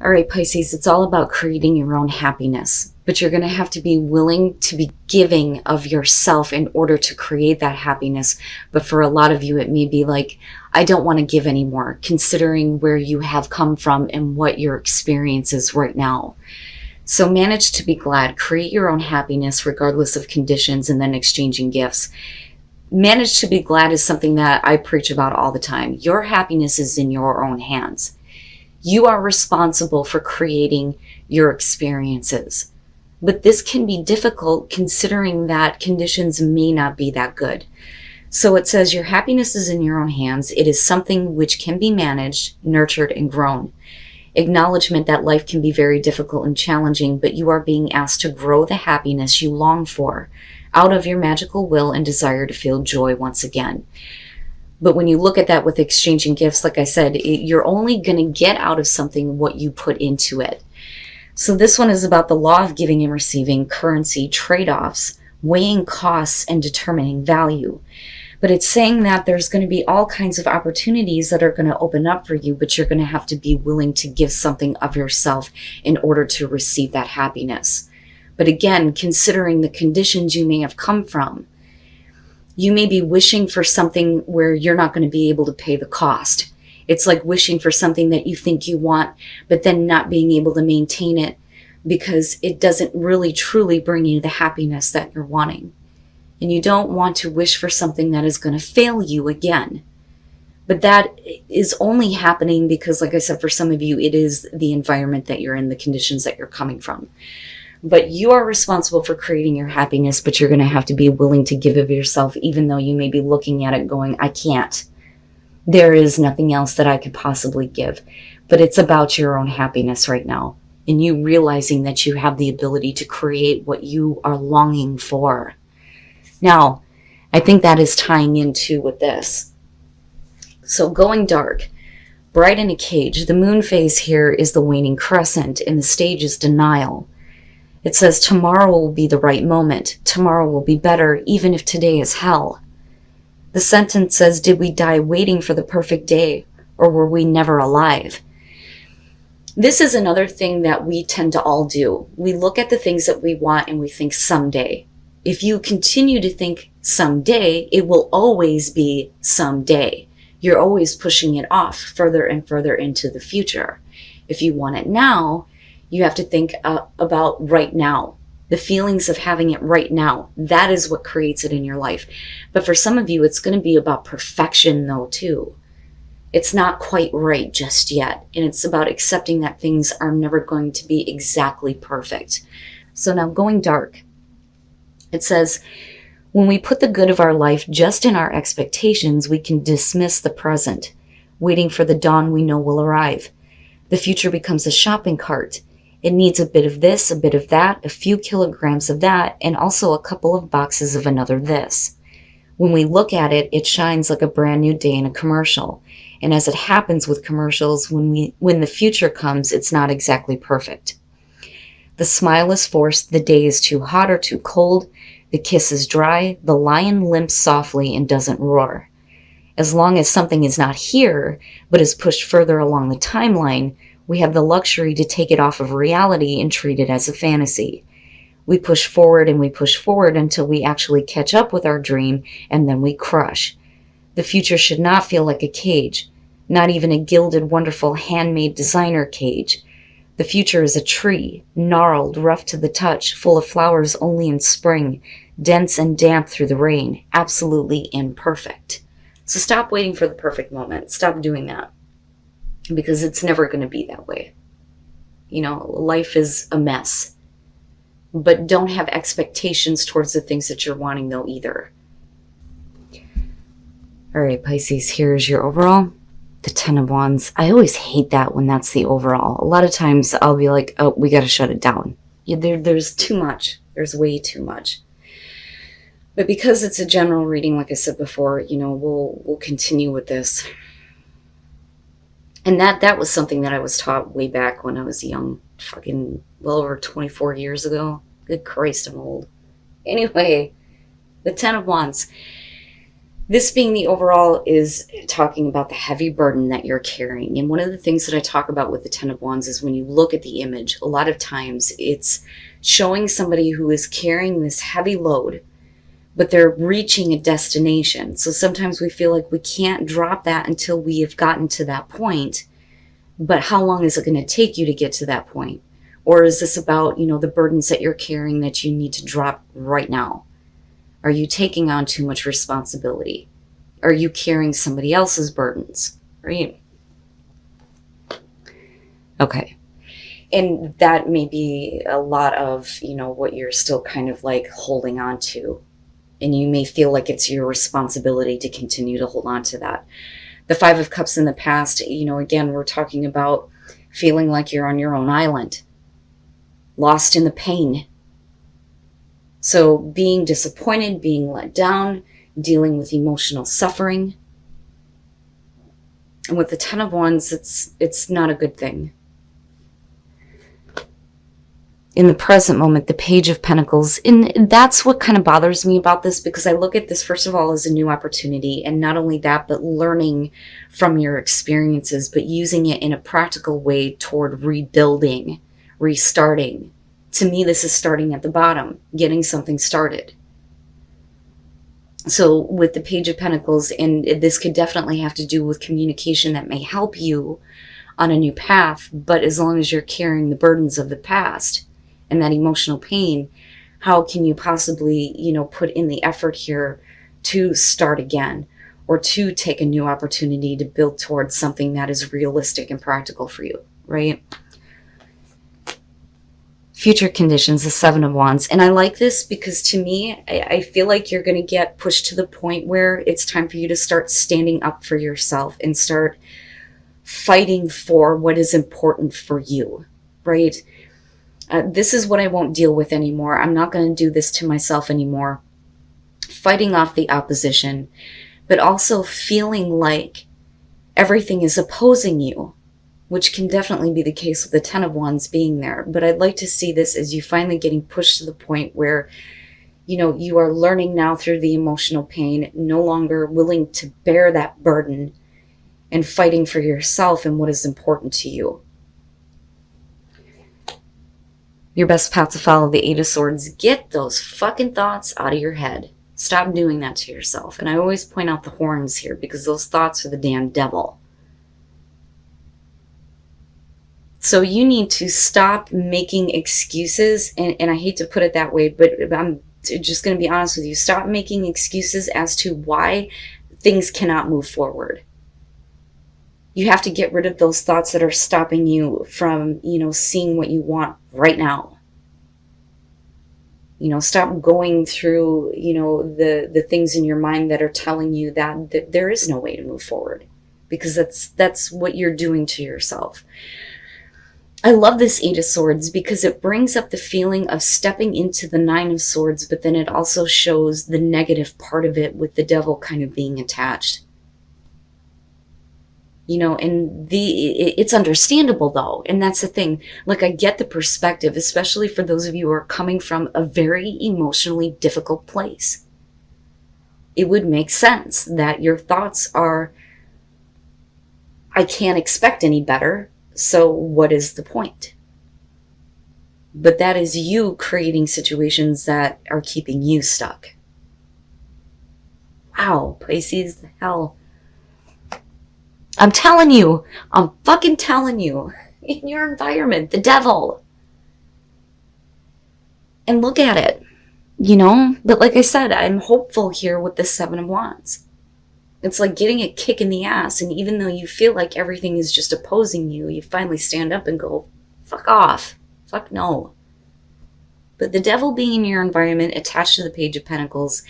All right, Pisces, it's all about creating your own happiness, but you're going to have to be willing to be giving of yourself in order to create that happiness. But for a lot of you, it may be like, I don't want to give anymore, considering where you have come from and what your experience is right now. So manage to be glad, create your own happiness regardless of conditions, and then exchanging gifts. Manage to be glad is something that I preach about all the time. Your happiness is in your own hands. You are responsible for creating your experiences. But this can be difficult considering that conditions may not be that good. So it says your happiness is in your own hands. It is something which can be managed, nurtured, and grown. Acknowledgement that life can be very difficult and challenging, but you are being asked to grow the happiness you long for out of your magical will and desire to feel joy once again. But when you look at that with exchanging gifts, like I said, you're only going to get out of something what you put into it. So this one is about the law of giving and receiving, currency, trade-offs, weighing costs, and determining value. But it's saying that there's going to be all kinds of opportunities that are going to open up for you, but you're going to have to be willing to give something of yourself in order to receive that happiness. But again, considering the conditions you may have come from, you may be wishing for something where you're not going to be able to pay the cost. It's like wishing for something that you think you want, but then not being able to maintain it because it doesn't really truly bring you the happiness that you're wanting. And you don't want to wish for something that is going to fail you again. But that is only happening because, like I said, for some of you, it is the environment that you're in, the conditions that you're coming from. But you are responsible for creating your happiness, but you're going to have to be willing to give of yourself, even though you may be looking at it going, I can't. There is nothing else that I could possibly give. But it's about your own happiness right now, and you realizing that you have the ability to create what you are longing for. Now, I think that is tying into with this. So going dark, bright in a cage, the moon phase here is the waning crescent, and the stage is denial. It says tomorrow will be the right moment. Tomorrow will be better, even if today is hell. The sentence says, did we die waiting for the perfect day, or were we never alive? This is another thing that we tend to all do. We look at the things that we want and we think someday. If you continue to think someday, it will always be someday. You're always pushing it off further and further into the future. If you want it now, you have to think about right now, the feelings of having it right now. That is what creates it in your life. But for some of you, it's going to be about perfection though, too. It's not quite right just yet. And it's about accepting that things are never going to be exactly perfect. So now going dark, it says, when we put the good of our life just in our expectations, we can dismiss the present, waiting for the dawn we know will arrive. The future becomes a shopping cart. It needs a bit of this, a bit of that, a few kilograms of that, and also a couple of boxes of another this. When we look at it, it shines like a brand new day in a commercial. And as it happens with commercials, when the future comes, it's not exactly perfect. The smile is forced, the day is too hot or too cold, the kiss is dry, the lion limps softly and doesn't roar. As long as something is not here, but is pushed further along the timeline, we have the luxury to take it off of reality and treat it as a fantasy. We push forward and we push forward until we actually catch up with our dream, and then we crush. The future should not feel like a cage, not even a gilded, wonderful, handmade designer cage. The future is a tree, gnarled, rough to the touch, full of flowers only in spring, dense and damp through the rain, absolutely imperfect. So stop waiting for the perfect moment. Stop doing that. Because it's never going to be that way. You know, life is a mess. But don't have expectations towards the things that you're wanting though either. All right, Pisces, here's your overall. The 10 of Wands. I always hate that when that's the overall. A lot of times I'll be like, oh, we got to shut it down. Yeah, there's too much. There's way too much. But because it's a general reading, like I said before, you know, we'll continue with this. And that was something that I was taught way back when I was young, fucking well over 24 years ago. Good Christ, I'm old. Anyway, the 10 of Wands. This being the overall is talking about the heavy burden that you're carrying. And one of the things that I talk about with the Ten of Wands is when you look at the image, a lot of times it's showing somebody who is carrying this heavy load, but they're reaching a destination. So sometimes we feel like we can't drop that until we have gotten to that point. But how long is it going to take you to get to that point? Or is this about, the burdens that you're carrying that you need to drop right now? Are you taking on too much responsibility? Are you carrying somebody else's burdens? Right? Okay. And that may be a lot of, what you're still kind of like holding on to. And you may feel like it's your responsibility to continue to hold on to that. The Five of Cups in the past, again, we're talking about feeling like you're on your own island, lost in the pain. So being disappointed, being let down, dealing with emotional suffering. And with the Ten of Wands, it's not a good thing. In the present moment, the Page of Pentacles, and that's what kind of bothers me about this, because I look at this, first of all, as a new opportunity, and not only that, but learning from your experiences, but using it in a practical way toward rebuilding, restarting. To me, this is starting at the bottom, getting something started. So with the Page of Pentacles, and this could definitely have to do with communication that may help you on a new path, but as long as you're carrying the burdens of the past and that emotional pain, how can you possibly, put in the effort here to start again, or to take a new opportunity to build towards something that is realistic and practical for you, right? Future conditions, the Seven of Wands. And I like this because to me, I feel like you're going to get pushed to the point where it's time for you to start standing up for yourself and start fighting for what is important for you, right? This is what I won't deal with anymore. I'm not going to do this to myself anymore. Fighting off the opposition, but also feeling like everything is opposing you, which can definitely be the case with the Ten of Wands being there. But I'd like to see this as you finally getting pushed to the point where, you are learning now through the emotional pain, no longer willing to bear that burden and fighting for yourself and what is important to you. Your best path to follow, the Eight of Swords. Get those fucking thoughts out of your head. Stop doing that to yourself. And I always point out the horns here because those thoughts are the damn devil. So you need to stop making excuses. And I hate to put it that way, but I'm just going to be honest with you. Stop making excuses as to why things cannot move forward. You have to get rid of those thoughts that are stopping you from, seeing what you want right now. Stop going through, the things in your mind that are telling you that there is no way to move forward, because that's what you're doing to yourself. I love this Eight of Swords because it brings up the feeling of stepping into the Nine of Swords, but then it also shows the negative part of it with the devil kind of being attached. And it's understandable though. And that's the thing. Like, I get the perspective, especially for those of you who are coming from a very emotionally difficult place. It would make sense that your thoughts are, I can't expect any better. So what is the point? But that is you creating situations that are keeping you stuck. Wow, Pisces, the hell. I'm telling you, I'm fucking telling you, in your environment, the devil. And look at it, But like I said, I'm hopeful here with the Seven of Wands. It's like getting a kick in the ass, and even though you feel like everything is just opposing you, you finally stand up and go, fuck off, fuck no. But the devil being in your environment, attached to the Page of Pentacles,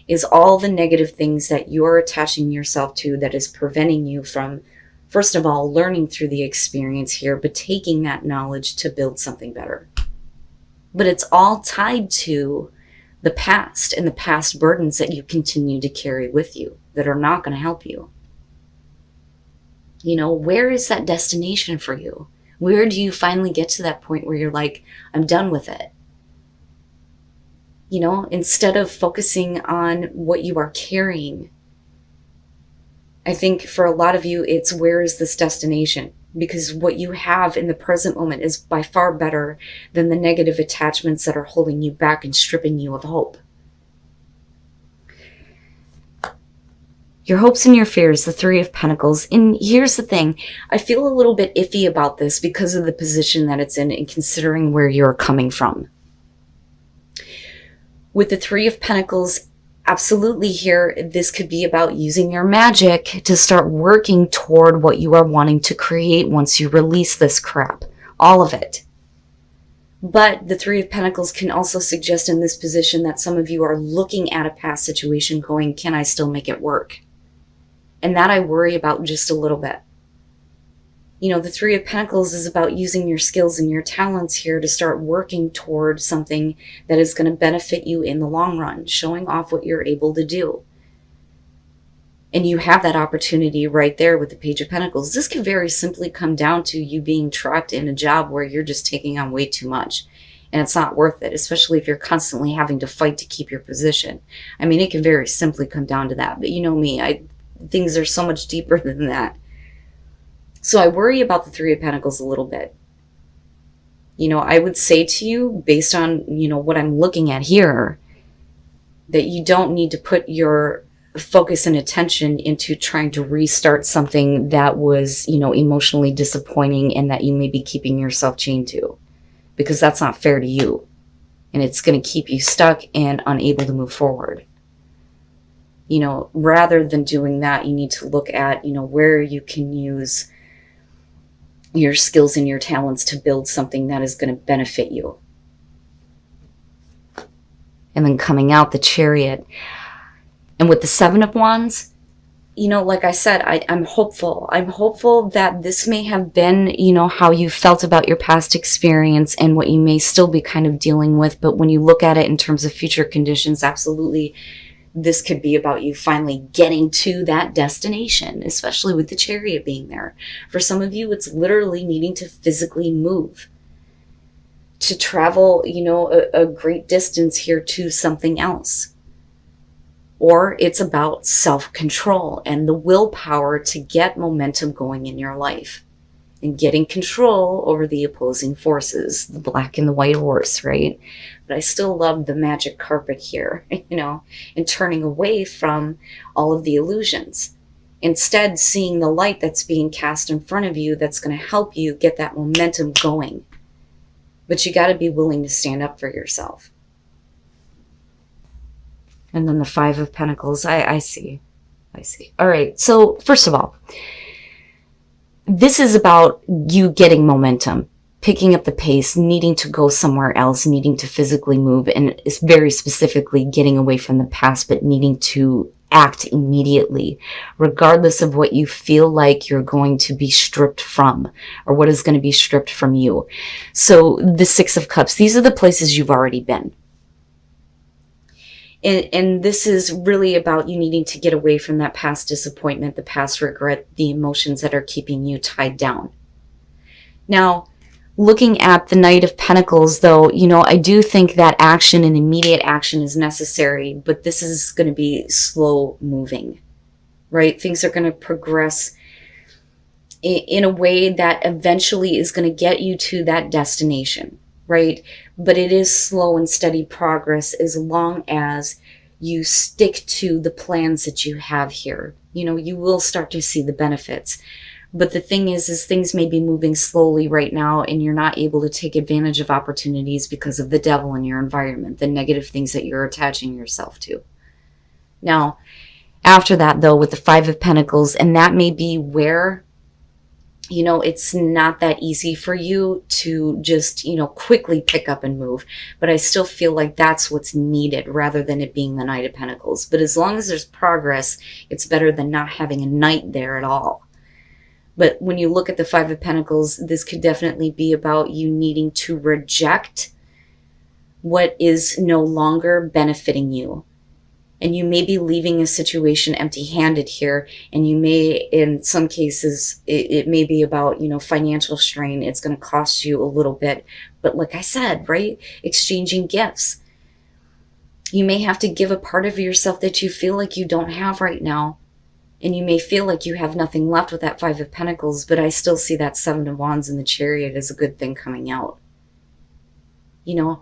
is all the negative things that you're attaching yourself to that is preventing you from, first of all, learning through the experience here, but taking that knowledge to build something better. But it's all tied to the past and the past burdens that you continue to carry with you that are not going to help you. Where is that destination for you? Where do you finally get to that point where you're like, I'm done with it? Instead of focusing on what you are carrying I think for a lot of you, it's where is this destination? Because what you have in the present moment is by far better than the negative attachments that are holding you back and stripping you of hope. Your hopes and your fears, the Three of Pentacles. And here's the thing, I feel a little bit iffy about this because of the position that it's in and considering where you're coming from. With the Three of Pentacles, absolutely here, this could be about using your magic to start working toward what you are wanting to create once you release this crap. All of it. But the Three of Pentacles can also suggest in this position that some of you are looking at a past situation going, can I still make it work? And that I worry about just a little bit. You know, the Three of Pentacles is about using your skills and your talents here to start working toward something that is going to benefit you in the long run, showing off what you're able to do. And you have that opportunity right there with the Page of Pentacles. This could very simply come down to you being trapped in a job where you're just taking on way too much. And it's not worth it, especially if you're constantly having to fight to keep your position. I mean, it can very simply come down to that. But you know me, things are so much deeper than that. So I worry about the Three of Pentacles a little bit. You know, I would say to you, based on, you know, what I'm looking at here, that you don't need to put your focus and attention into trying to restart something that was, you know, emotionally disappointing and that you may be keeping yourself chained to. Because that's not fair to you. And it's going to keep you stuck and unable to move forward. You know, rather than doing that, you need to look at, you know, where you can use your skills and your talents to build something that is going to benefit you. And then coming out, the Chariot. And with the Seven of Wands, you know, like I said, I'm hopeful. I'm hopeful that this may have been, you know, how you felt about your past experience and what you may still be kind of dealing with. But when you look at it in terms of future conditions, absolutely, this could be about you finally getting to that destination, especially with the Chariot being there. For some of you, it's literally needing to physically move, to travel, you know, a great distance here to something else. Or it's about self-control and the willpower to get momentum going in your life and getting control over the opposing forces, the black and the white horse, right? But I still love the magic carpet here, you know, and turning away from all of the illusions. Instead, seeing the light that's being cast in front of you that's going to help you get that momentum going. But you got to be willing to stand up for yourself. And then the Five of Pentacles, I see. All right, so first of all, this is about you getting momentum, picking up the pace, needing to go somewhere else, needing to physically move, and it's very specifically getting away from the past, but needing to act immediately, regardless of what you feel like you're going to be stripped from or what is going to be stripped from you. So the Six of Cups, these are the places you've already been. And this is really about you needing to get away from that past disappointment, the past regret, the emotions that are keeping you tied down. Now, looking at the Knight of Pentacles, though, you know, I do think that action and immediate action is necessary, but this is going to be slow moving, right? Things are going to progress in a way that eventually is going to get you to that destination, right? But it is slow and steady progress as long as you stick to the plans that you have here. You know, you will start to see the benefits. But the thing is things may be moving slowly right now and you're not able to take advantage of opportunities because of the devil in your environment, the negative things that you're attaching yourself to. Now, after that, though, with the Five of Pentacles, and that may be where, you know, it's not that easy for you to just, you know, quickly pick up and move. But I still feel like that's what's needed rather than it being the Knight of Pentacles. But as long as there's progress, it's better than not having a knight there at all. But when you look at the Five of Pentacles, this could definitely be about you needing to reject what is no longer benefiting you. And you may be leaving a situation empty-handed here, and you may, in some cases, it may be about, you know, financial strain. It's going to cost you a little bit. But like I said, right, exchanging gifts. You may have to give a part of yourself that you feel like you don't have right now And you may feel like you have nothing left with that Five of Pentacles, but I still see that Seven of Wands and the Chariot as a good thing coming out. You know,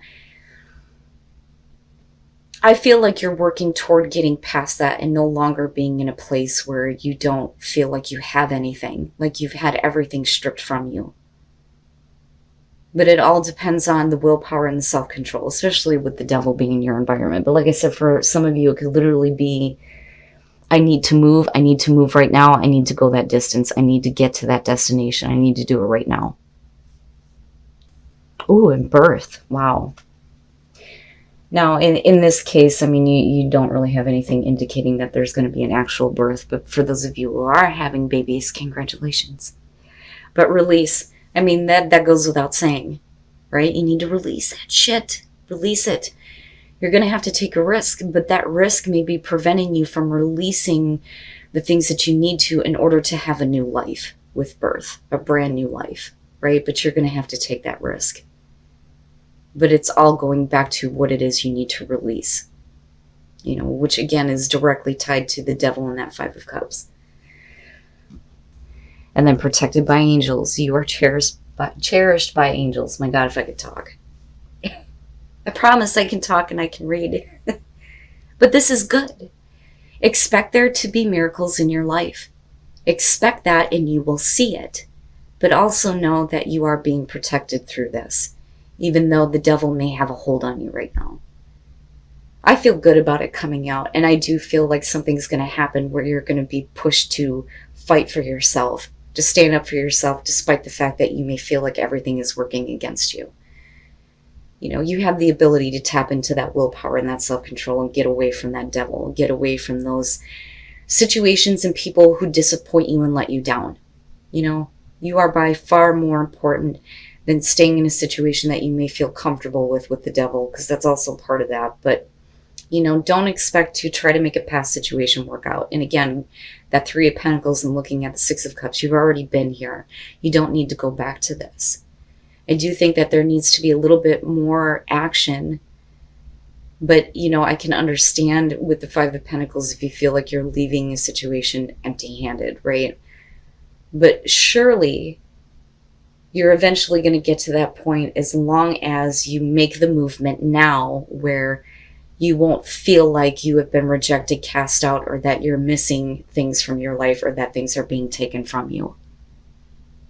I feel like you're working toward getting past that and no longer being in a place where you don't feel like you have anything, like you've had everything stripped from you. But it all depends on the willpower and the self-control, especially with the Devil being in your environment. But like I said, for some of you, it could literally be, I need to move. I need to move right now. I need to go that distance. I need to get to that destination. I need to do it right now. Oh, and birth. Wow. Now, in this case, I mean, you don't really have anything indicating that there's going to be an actual birth. But for those of you who are having babies, congratulations. But release. I mean, that goes without saying, right? You need to release that shit. Release it. You're going to have to take a risk, but that risk may be preventing you from releasing the things that you need to in order to have a new life with birth, a brand new life, right? But you're going to have to take that risk. But it's all going back to what it is you need to release, you know, which again is directly tied to the Devil and that Five of Cups. And then protected by angels. You are cherished by angels. My God, if I could talk. I promise I can talk and I can read. But this is good. Expect there to be miracles in your life. Expect that and you will see it. But also know that you are being protected through this, even though the Devil may have a hold on you right now. I feel good about it coming out, and I do feel like something's going to happen where you're going to be pushed to fight for yourself, to stand up for yourself, despite the fact that you may feel like everything is working against you. You know, you have the ability to tap into that willpower and that self-control and get away from that Devil, get away from those situations and people who disappoint you and let you down. You know, you are by far more important than staying in a situation that you may feel comfortable with the Devil, because that's also part of that. But, you know, don't expect to try to make a past situation work out. And again, that Three of Pentacles and looking at the Six of Cups, you've already been here. You don't need to go back to this. I do think that there needs to be a little bit more action. But, you know, I can understand with the Five of Pentacles if you feel like you're leaving a situation empty-handed, right? But surely you're eventually going to get to that point as long as you make the movement now where you won't feel like you have been rejected, cast out, or that you're missing things from your life or that things are being taken from you.